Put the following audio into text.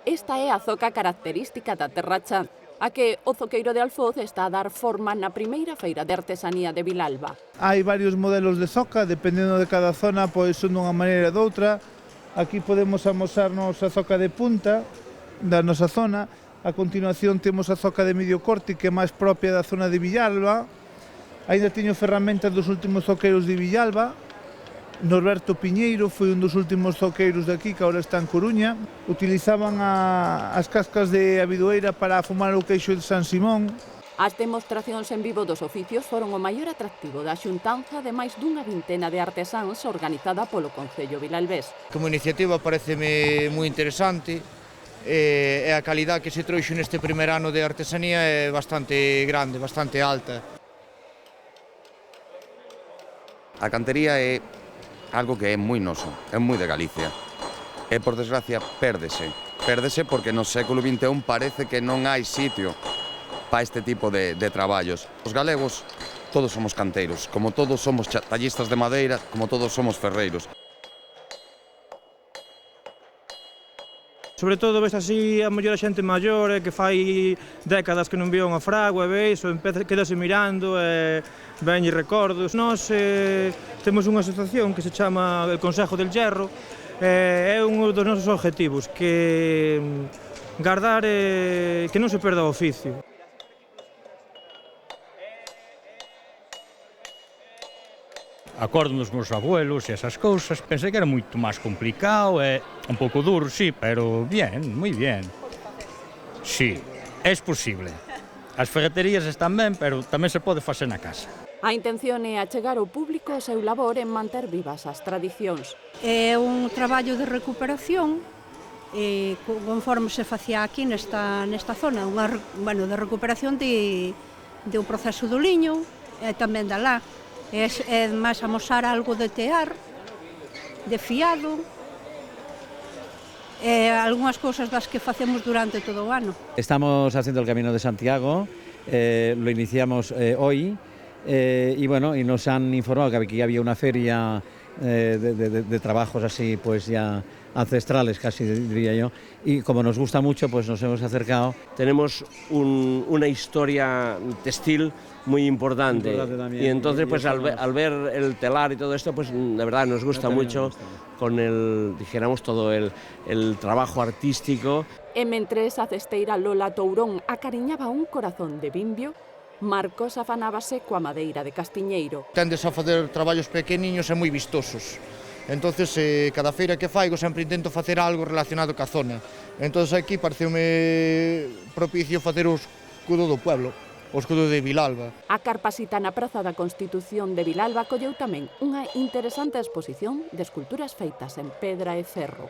Esta é a zoca característica da Terra Cha, a que o zoqueiro de Alfoz está a dar forma na primeira feira de artesanía de Vilalba. Hai varios modelos de zoca, dependendo de cada zona, pois son dunha maneira ou doutra. Aquí podemos amosarnos a zoca de punta da nosa zona. A continuación temos a zoca de medio corte, que é máis propia da zona de Villalba. Ainda teño ferramentas dos últimos zoqueiros de Villalba. Norberto Piñeiro foi un dos últimos zoqueiros de aquí, que agora está en Coruña. Utilizaban as cascas de abidoeira para fumar o queixo de San Simón. As demostracións en vivo dos oficios foron o maior atractivo da xuntanza de máis dunha vintena de artesáns organizada polo Concello vilalbés. Como iniciativa pareceme moi interesante e a calidad que se trouxo neste primer ano de artesanía é bastante grande, bastante alta. A cantería é algo que é moi noso, é moi de Galicia. E, por desgracia, pérdese. Pérdese porque no século XXI parece que non hai sitio para este tipo de traballos. Os galegos todos somos canteiros, como todos somos tallistas de madeira, como todos somos ferreiros. Sobre todo ves así a mellor a xente maior que fai décadas que non vio unha fragua e veis, quedase mirando e venlle recordos. Nós temos unha asociación que se chama el Consejo del Hierro, é un dos nosos objetivos, que guardar que non se perda o oficio. Acordo dos meus abuelos e esas cousas, pensei que era moito máis complicado e un pouco duro, sí, pero bien, moi bien. Sí, é posible. As ferreterías están ben, pero tamén se pode facer na casa. A intención é achegar ao público o seu labor en manter vivas as tradicións. É un traballo de recuperación, conforme se facía aquí nesta zona, de recuperación do proceso do liño e tamén da lá. É máis amosar algo de tear, de fiado, e algunhas cousas das que facemos durante todo o ano. Estamos haciendo el Camino de Santiago, lo iniciamos hoy, y nos han informado que aquí había una feria de trabajos así, pues ya ancestrales casi diría yo, y como nos gusta mucho, pues nos hemos acercado. Tenemos una historia textil muy importante y entonces pues al ver el telar y todo esto, pues de verdad nos gusta mucho con dijéramos todo el trabajo artístico. E mentres a cesteira Lola Tourón acariñaba un corazón de bimbio, Marcos afanábase coa madeira de castiñeiro. Tendes a facer traballos pequeniños e moi vistosos. Entonces, cada feira que faigo sempre intento facer algo relacionado ca zona. Entonces aquí pareceume propicio facer o escudo do pueblo, o escudo de Vilalba. A carpasita na Praza da Constitución de Vilalba colleu tamén unha interesante exposición de esculturas feitas en pedra e ferro.